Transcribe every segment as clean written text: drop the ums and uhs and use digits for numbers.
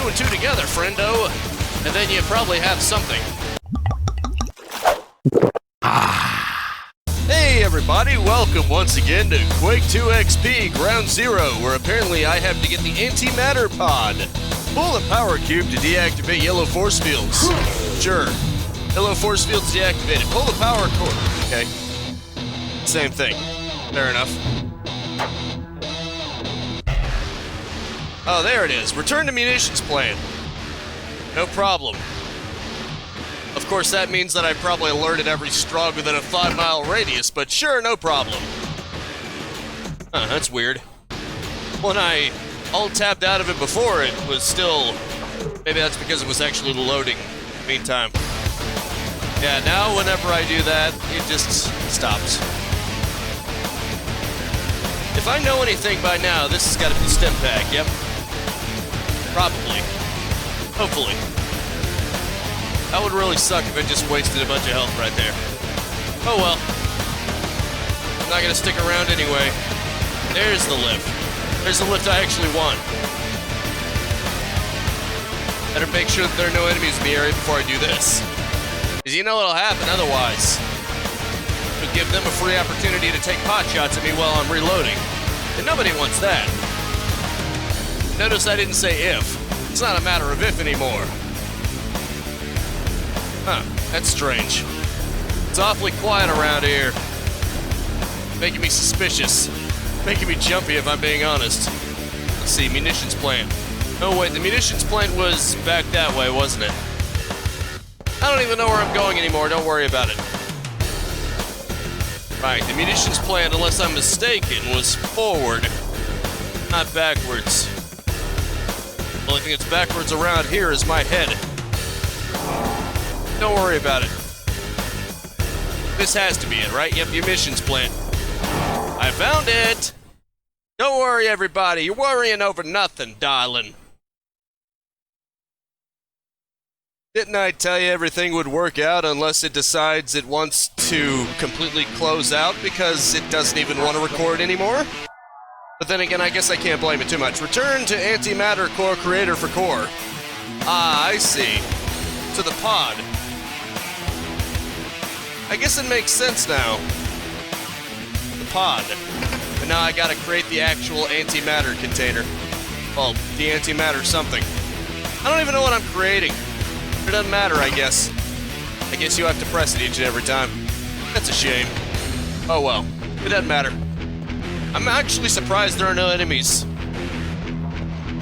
two and two together, friendo, and then you probably have something. Hey everybody, welcome once again to Quake2XP Ground Zero, where apparently I have to get the antimatter pod. Pull the power cube to deactivate yellow force fields. Sure. Yellow force fields deactivated. Pull the power cord. Okay. Same thing. Fair enough. Oh, there it is. Return to munitions plant. No problem. Of course, that means that I probably alerted every Strog within a 5-mile radius, but sure, no problem. Huh, that's weird. When I alt-tabbed out of it before, it was still... Maybe that's because it was actually loading in the meantime. Yeah, now whenever I do that, it just stops. If I know anything by now, this has got to be the stim pack, yep. Probably. Hopefully. That would really suck if it just wasted a bunch of health right there. Oh well. I'm not gonna stick around anyway. There's the lift. There's the lift I actually want. Better make sure that there are no enemies in the area before I do this. Because you know what'll happen otherwise. It'll give them a free opportunity to take pot shots at me while I'm reloading. And nobody wants that. Notice I didn't say if. It's not a matter of if anymore. Huh, that's strange. It's awfully quiet around here. Making me suspicious. Making me jumpy if I'm being honest. Let's see, munitions plant. Oh wait, the munitions plant was back that way, wasn't it? I don't even know where I'm going anymore, don't worry about it. Right, the munitions plant, unless I'm mistaken, was forward, not backwards. The only thing that's backwards around here is my head. Don't worry about it. This has to be it, right? Yep, your missions plant. I found it! Don't worry, everybody. You're worrying over nothing, darling. Didn't I tell you everything would work out unless it decides it wants to completely close out because it doesn't even want to record anymore? But then again, I guess I can't blame it too much. Return to antimatter core creator for core. Ah, I see. To the pod. I guess it makes sense now. The pod. But now I gotta create the actual antimatter container. Well, the antimatter something. I don't even know what I'm creating. It doesn't matter, I guess. I guess you have to press it each and every time. That's a shame. Oh well. It doesn't matter. I'm actually surprised there are no enemies.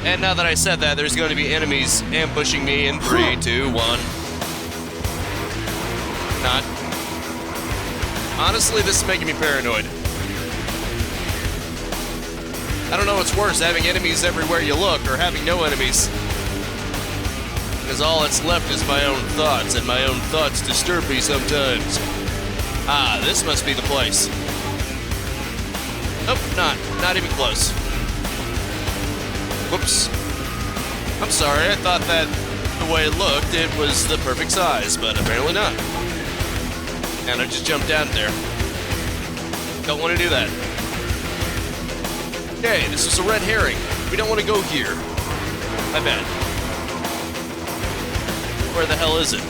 And now that I said that, there's going to be enemies ambushing me in 3, 2, 1. Not. Honestly, this is making me paranoid. I don't know what's worse, having enemies everywhere you look, or having no enemies. Because all that's left is my own thoughts, and my own thoughts disturb me sometimes. Ah, this must be the place. Nope, not even close. Whoops. I'm sorry, I thought that the way it looked, it was the perfect size, but apparently not. And I just jumped down there. Don't want to do that. Okay, this is a red herring. We don't want to go here. My bad. Where the hell is it?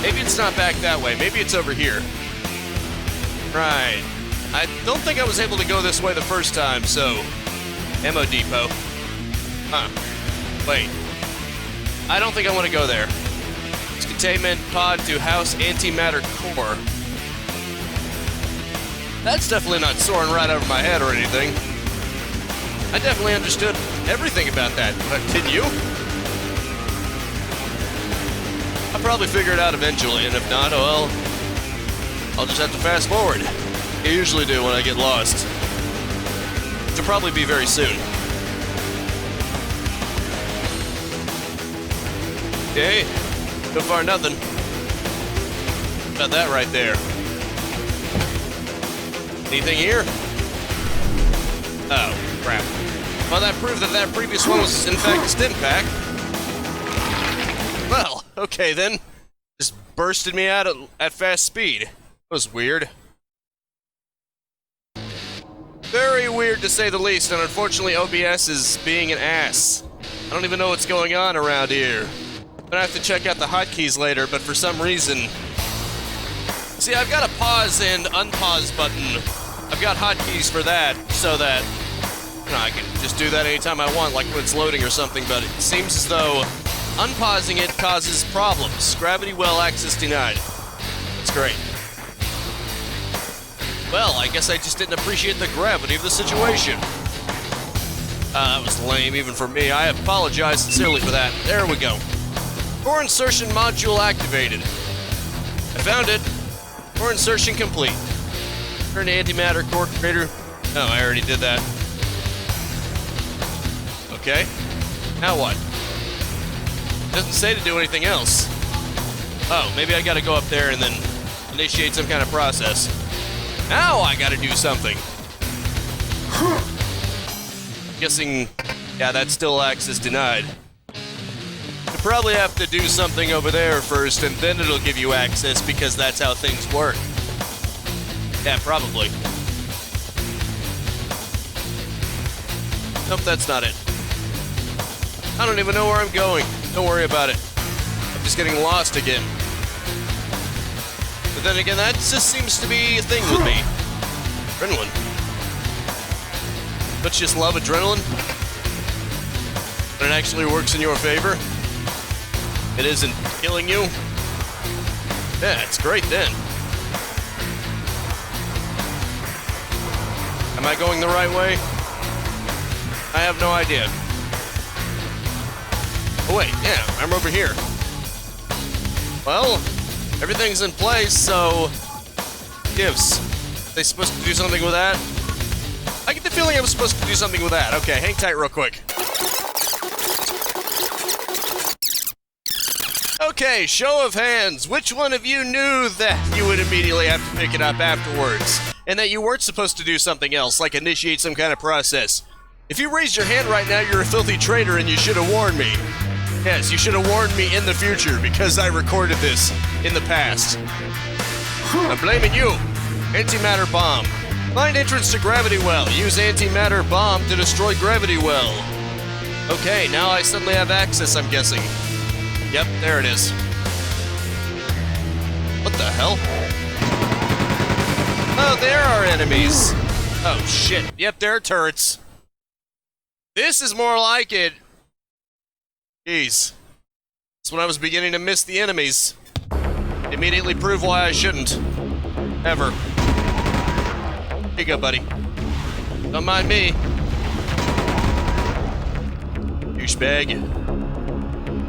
Maybe it's not back that way. Maybe it's over here. Right. I don't think I was able to go this way the first time, so... Ammo depot. Huh. Wait. I don't think I want to go there. It's containment pod to house antimatter core. That's definitely not soaring right over my head or anything. I definitely understood everything about that, but didn't you? I'll probably figure it out eventually, and if not, well, I'll just have to fast forward. I usually do when I get lost. Which will probably be very soon. Okay, so far nothing. About that right there. Anything here? Oh, crap. Well, that proved that that previous one was in fact a stim pack. Well, okay then. Just bursted me out at fast speed. That was weird. Very weird to say the least, and unfortunately OBS is being an ass. I don't even know what's going on around here. I'm gonna have to check out the hotkeys later, but for some reason... See, I've got a pause and unpause button. I've got hotkeys for that, so that, you know, I can just do that anytime I want, like when it's loading or something, but it seems as though unpausing it causes problems. Gravity well access denied. It's great. Well, I guess I just didn't appreciate the gravity of the situation. That was lame, even for me. I apologize sincerely for that. There we go. Core insertion module activated. I found it. Core insertion complete. Turn to antimatter core creator. Oh, I already did that. Okay. Now what? Doesn't say to do anything else. Oh, maybe I gotta go up there and then initiate some kind of process. Now I gotta do something. I'm guessing, yeah, that's still access denied. You probably have to do something over there first, and then it'll give you access, because that's how things work. Yeah, probably. Nope, that's not it. I don't even know where I'm going. Don't worry about it. I'm just getting lost again. But then again, that just seems to be a thing with me. Adrenaline. Don't you just love adrenaline? When it actually works in your favor? It isn't killing you? Yeah, it's great then. Am I going the right way? I have no idea. Oh wait, yeah, I'm over here. Well, everything's in place, so... Gives. They supposed to do something with that? I get the feeling I was supposed to do something with that. Okay, hang tight real quick. Okay, show of hands. Which one of you knew that you would immediately have to pick it up afterwards? And that you weren't supposed to do something else, like initiate some kind of process? If you raised your hand right now, you're a filthy traitor and you should have warned me. Yes, you should have warned me in the future, because I recorded this in the past. I'm blaming you. Antimatter bomb. Find entrance to gravity well. Use antimatter bomb to destroy gravity well. Okay, now I suddenly have access, I'm guessing. Yep, there it is. What the hell? Oh, there are enemies. Oh, shit. Yep, there are turrets. This is more like it. Jeez. That's when I was beginning to miss the enemies. Immediately prove why I shouldn't. Ever. Here you go, buddy. Don't mind me. Douchebag.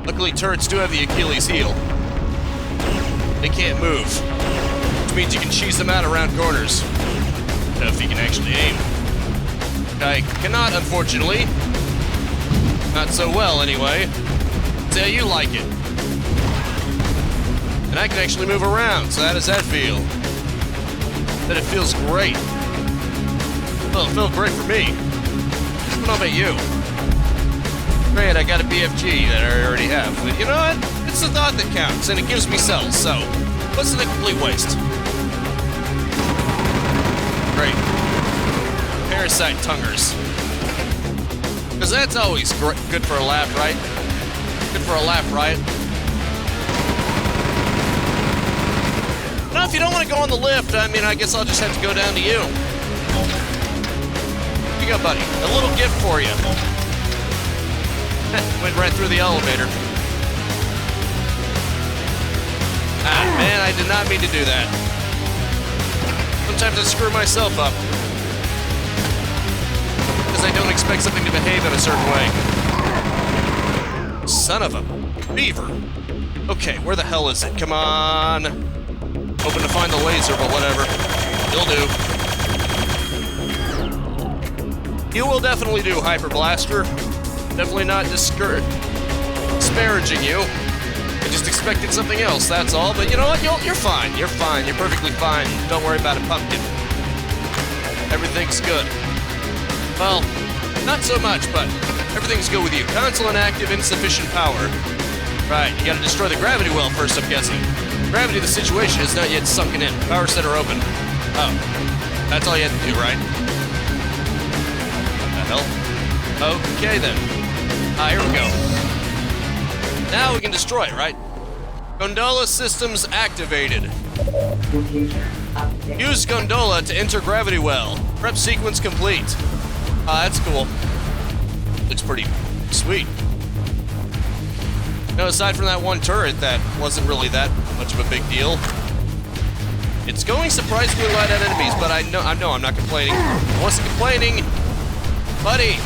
Luckily, turrets do have the Achilles heel. They can't move. Which means you can cheese them out around corners. I don't know if you can actually aim. I cannot, unfortunately. Not so well, anyway. That's how you like it. And I can actually move around, so how does that feel? That it feels great. Well, it felt great for me. What about you? Great, I got a BFG that I already have. But you know what? It's the thought that counts, and it gives me cells, so wasn't a complete waste. Great. Parasite tungers. Because that's always good for a laugh, right? Good for a laugh, right? Now, if you don't want to go on the lift, I mean, I guess I'll just have to go down to you. Here you go, buddy. A little gift for you. Went right through the elevator. Ah, man, I did not mean to do that. Sometimes I screw myself up. Because I don't expect something to behave in a certain way. Son of a beaver. Okay, where the hell is it? Come on. Hoping to find the laser, but whatever. You'll do. You will definitely do, Hyper Blaster. Definitely not disparaging you. I just expected something else, that's all. But you know what? You're fine. You're fine. You're perfectly fine. Don't worry about it, pumpkin. Everything's good. Well, not so much, but everything's good with you. Console inactive, insufficient power. Right, you gotta destroy the gravity well first, I'm guessing. Gravity of the situation is not yet sunken in. Power center open. Oh, that's all you have to do, right? hell? Okay then. Here we go. Now we can destroy it, right? Gondola systems activated. Use gondola to enter gravity well. Prep sequence complete. That's cool. Looks pretty sweet. No, aside from that one turret, that wasn't really that much of a big deal. It's going surprisingly light at enemies, but I know I'm not complaining. I wasn't complaining. Buddy.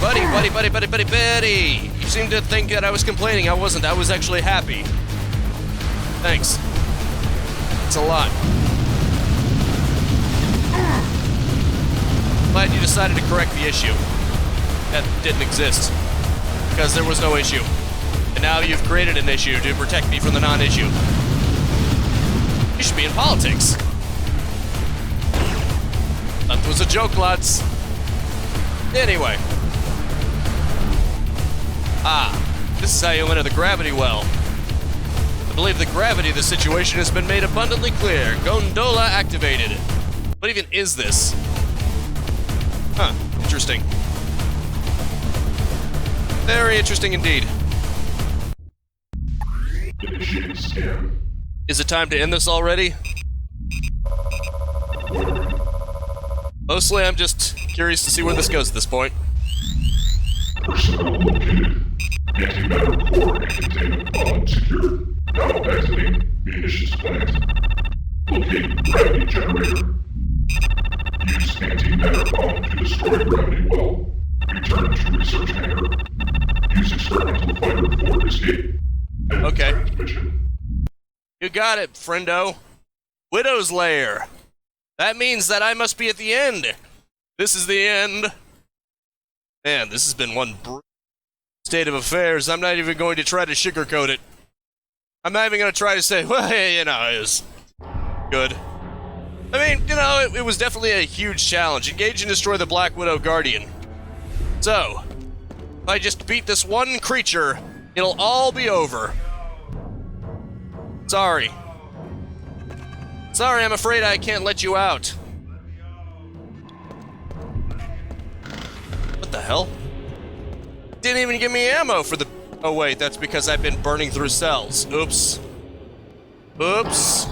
You seem to think that I was complaining. I wasn't. I was actually happy. Thanks. It's a lot. Glad you decided to correct the issue. That didn't exist. Because there was no issue. And now you've created an issue to protect me from the non-issue. You should be in politics. That was a joke, lads. Anyway. This is how you enter the gravity well. I believe the gravity of the situation has been made abundantly clear. Gondola activated. What even is this? Huh, interesting. Very interesting indeed. Is it time to end this already? Mostly I'm just curious to see where this goes at this point. Personnel located. Antimatter core and containment pod secured. Now exiting munitions plant. Locate gravity generator. Use antimatter bomb to destroy gravity well. Return to research hangar. Use experimental fighter for escape. Okay. Mission. You got it, friendo. Widow's Lair. That means that I must be at the end. This is the end. Man, this has been one state of affairs. I'm not even going to try to sugarcoat it. I'm not even going to try to say, well, hey, you know, it was good. I mean, you know, it was definitely a huge challenge. Engage and destroy the Black Widow Guardian. So, if I just beat this one creature, it'll all be over. Sorry. Sorry, I'm afraid I can't let you out. What the hell? Didn't even give me ammo for the... Oh wait, that's because I've been burning through cells. Oops. Oops.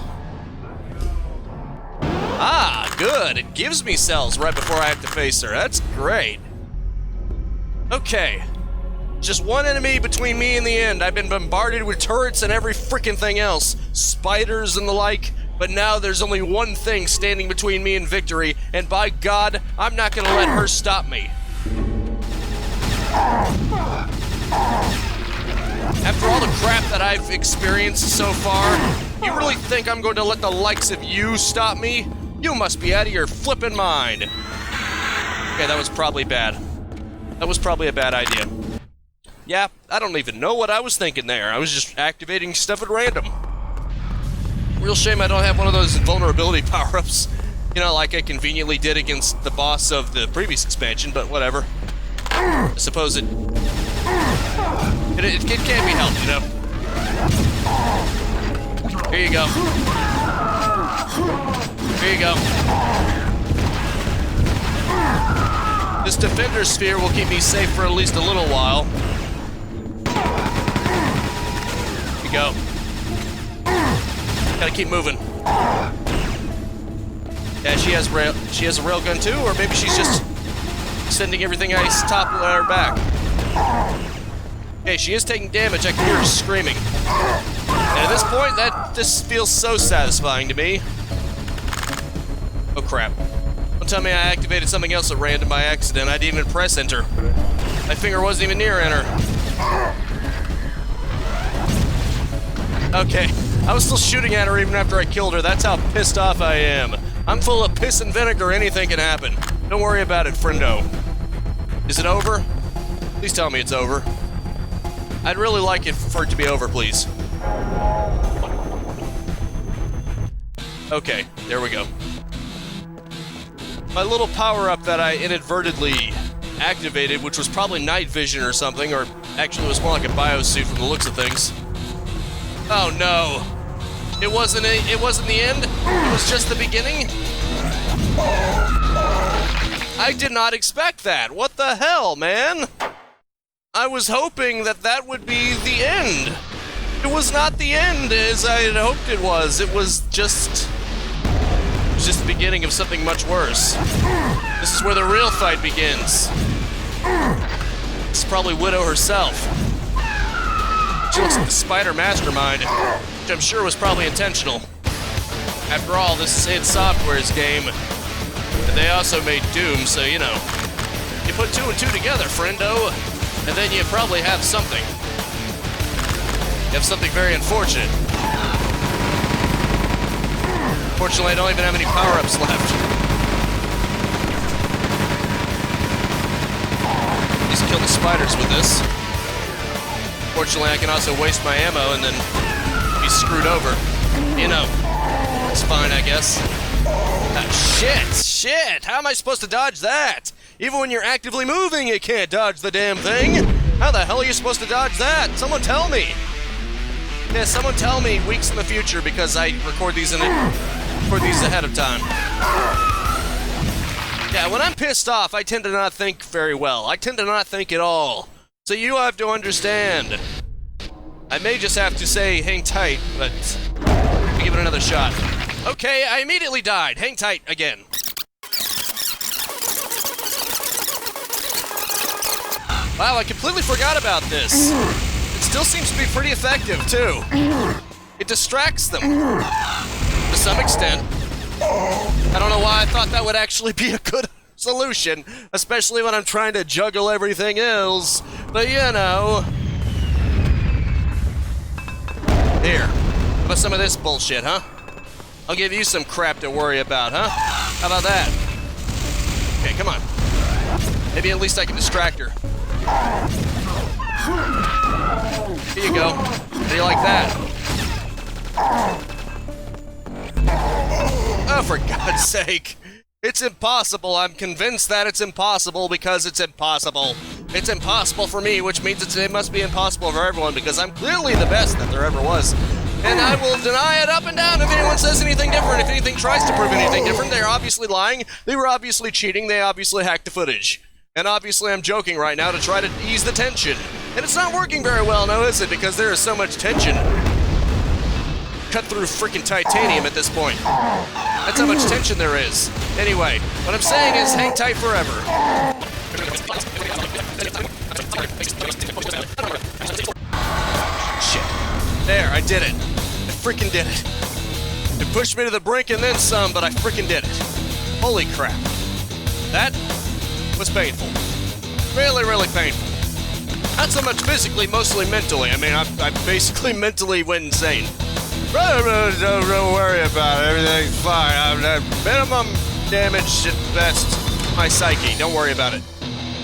Good. It gives me cells right before I have to face her. That's great. Okay. Just one enemy between me and the end. I've been bombarded with turrets and every frickin' thing else. Spiders and the like. But now there's only one thing standing between me and victory, and by God, I'm not gonna let her stop me. After all the crap that I've experienced so far, you really think I'm going to let the likes of you stop me? You must be out of your flippin' mind. Okay, that was probably bad. That was probably a bad idea. Yeah, I don't even know what I was thinking there. I was just activating stuff at random. Real shame I don't have one of those invulnerability power-ups. You know, like I conveniently did against the boss of the previous expansion, but whatever. I suppose it can't be helped, you know? Here you go. Here you go. This Defender Sphere will keep me safe for at least a little while. Here you go. Gotta keep moving. Yeah, she has a railgun too, or maybe she's just sending everything I topple at her back. Okay, she is taking damage. I can hear her screaming. And at this point, this feels so satisfying to me. Oh crap. Don't tell me I activated something else at random by accident. I didn't even press enter. My finger wasn't even near enter. Okay, I was still shooting at her even after I killed her. That's how pissed off I am. I'm full of piss and vinegar. Anything can happen. Don't worry about it, friendo. Is it over? Please tell me it's over. I'd really like it for it to be over, please. Okay, there we go. My little power-up that I inadvertently activated, which was probably night vision or something, or actually it was more like a biosuit from the looks of things. Oh no. It wasn't the end? It was just the beginning? I did not expect that. What the hell, man? I was hoping that that would be the end. It was not the end as I had hoped it was. It was just the beginning of something much worse. This is where the real fight begins. It's probably Widow herself. She looks like the spider mastermind, which I'm sure was probably intentional. After all, this is id Software's game. And they also made Doom, so you know. You put 2 and 2 together, friendo, and then you probably have something. You have something very unfortunate. Fortunately, I don't even have any power-ups left. Just kill the spiders with this. Fortunately, I can also waste my ammo and then be screwed over. You know, it's fine, I guess. Shit! How am I supposed to dodge that? Even when you're actively moving, you can't dodge the damn thing. How the hell are you supposed to dodge that? Someone tell me. Yeah, someone tell me weeks in the future because I record these ahead of time. Yeah, when I'm pissed off, I tend to not think very well. I tend to not think at all. So you have to understand. I may just have to say hang tight, but I'll give it another shot. Okay, I immediately died. Hang tight again. Wow, I completely forgot about this. It still seems to be pretty effective, too. It distracts them. To some extent. I don't know why I thought that would actually be a good solution, especially when I'm trying to juggle everything else. But you know. Here. How about some of this bullshit, huh? I'll give you some crap to worry about, huh? How about that? Okay, come on. Maybe at least I can distract her. Here you go. How do you like that? Oh, for God's sake. It's impossible. I'm convinced that it's impossible because it's impossible. It's impossible for me, which means it must be impossible for everyone because I'm clearly the best that there ever was. And I will deny it up and down if anyone says anything different. If anything tries to prove anything different, they're obviously lying. They were obviously cheating. They obviously hacked the footage. And obviously I'm joking right now to try to ease the tension. And it's not working very well now, is it? Because there is so much tension. Cut through freaking titanium at this point. That's how much tension there is. Anyway, what I'm saying is hang tight forever. Shit. There, I did it. I freaking did it. It pushed me to the brink and then some, but I freaking did it. Holy crap. That was painful. Really, really painful. Not so much physically, mostly mentally. I mean, I basically mentally went insane. Don't worry about it. Everything's fine. I'm minimum damage at best. My psyche. Don't worry about it.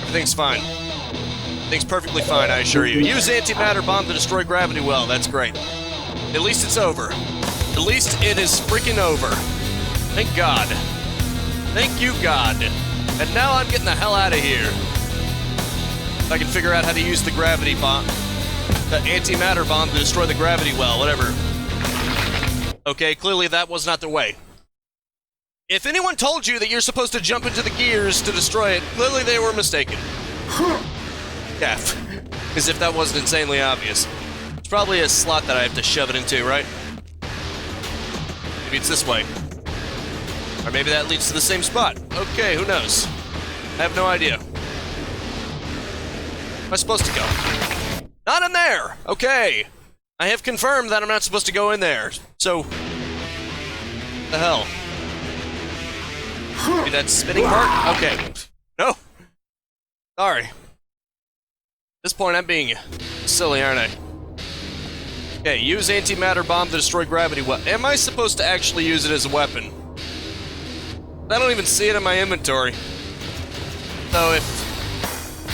Everything's fine. Everything's perfectly fine, I assure you. Use antimatter bomb to destroy gravity well. That's great. At least it's over. At least it is freaking over. Thank God. Thank you, God. And now I'm getting the hell out of here. If I can figure out how to use the gravity bomb. The antimatter bomb to destroy the gravity well, whatever. Okay, clearly that was not the way. If anyone told you that you're supposed to jump into the gears to destroy it, clearly they were mistaken. Yeah, as if that wasn't insanely obvious. It's probably a slot that I have to shove it into, right? Maybe it's this way. Or maybe that leads to the same spot. Okay, who knows? I have no idea. Where am I supposed to go? Not in there! Okay. I have confirmed that I'm not supposed to go in there. So, the hell? Maybe that spinning part? Okay. No. Sorry. At this point, I'm being silly, aren't I? Okay, use antimatter bomb to destroy gravity well. Am I supposed to actually use it as a weapon? I don't even see it in my inventory. So if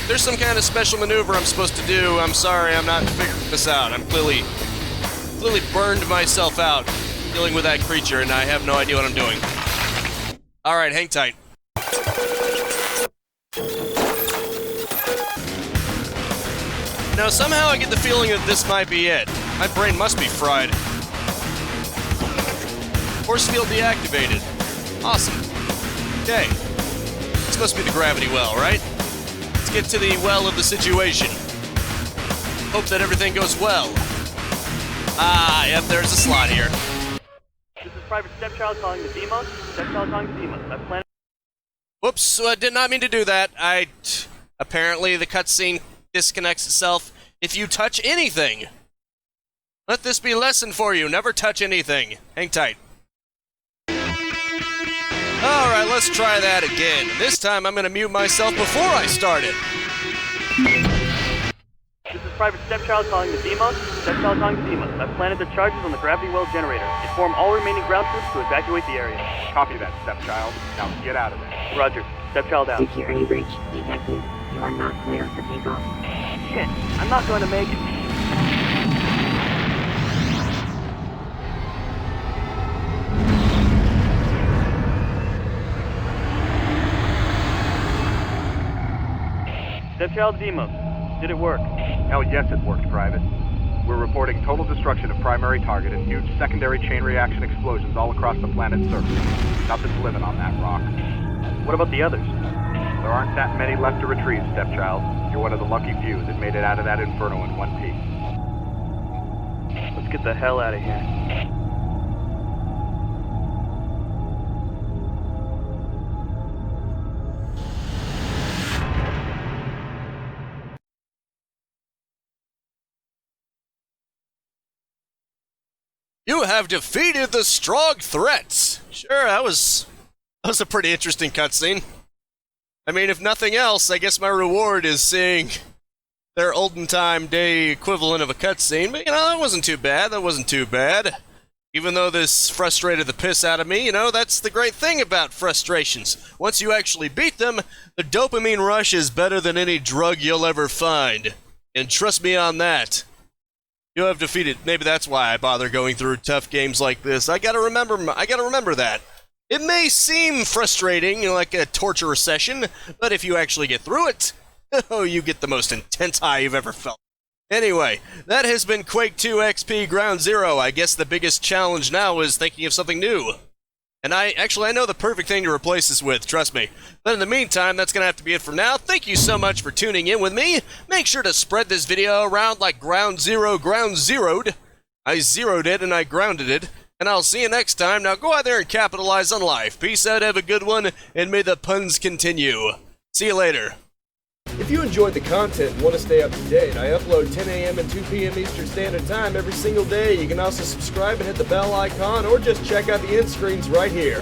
there's some kind of special maneuver I'm supposed to do, I'm sorry, I'm not figuring this out. I'm clearly burned myself out dealing with that creature, and I have no idea what I'm doing. Alright, hang tight. Now, somehow I get the feeling that this might be it. My brain must be fried. Force field deactivated. Awesome. Okay. This must be the gravity well, right? Let's get to the well of the situation. Hope that everything goes well. Ah, yep, there's a slot here. This is Private Stepchild calling the Demos. Stepchild calling the Demos. I've planned. Whoops, I did not mean to do that. Apparently the cutscene disconnects itself if you touch anything. Let this be a lesson for you. Never touch anything. Hang tight. Alright, let's try that again. This time I'm gonna mute myself before I start it. This is Private Stepchild calling the Demos. Stepchild calling the Demos. I've planted the charges on the gravity well generator. Inform all remaining ground troops to evacuate the area. Copy that, Stepchild. Now get out of there. Roger. Stepchild out. Security breach detected. You are not clear for takeoff. Shit, I'm not going to make it. Stepchild Demos. Did it work? Hell yes, it worked, Private. We're reporting total destruction of primary target and huge secondary chain reaction explosions all across the planet's surface. Nothing's living on that rock. What about the others? There aren't that many left to retrieve, Stepchild. You're one of the lucky few that made it out of that inferno in one piece. Let's get the hell out of here. You have defeated the Strogg threats. Sure, that was a pretty interesting cutscene. I mean, if nothing else, I guess my reward is seeing their olden time day equivalent of a cutscene. But, you know, that wasn't too bad. That wasn't too bad. Even though this frustrated the piss out of me, you know, that's the great thing about frustrations. Once you actually beat them, the dopamine rush is better than any drug you'll ever find. And trust me on that. You have defeated. Maybe that's why I bother going through tough games like this. I gotta remember that. It may seem frustrating, like a torture session, but if you actually get through it, oh, you get the most intense high you've ever felt. Anyway, that has been Quake2XP Ground Zero. I guess the biggest challenge now is thinking of something new. And I know the perfect thing to replace this with, trust me. But in the meantime, that's going to have to be it for now. Thank you so much for tuning in with me. Make sure to spread this video around like ground zeroed. I zeroed it and I grounded it. And I'll see you next time. Now go out there and capitalize on life. Peace out, have a good one, and may the puns continue. See you later. If you enjoyed the content and want to stay up to date, I upload 10 a.m. and 2 p.m. Eastern Standard Time every single day. You can also subscribe and hit the bell icon, or just check out the end screens right here.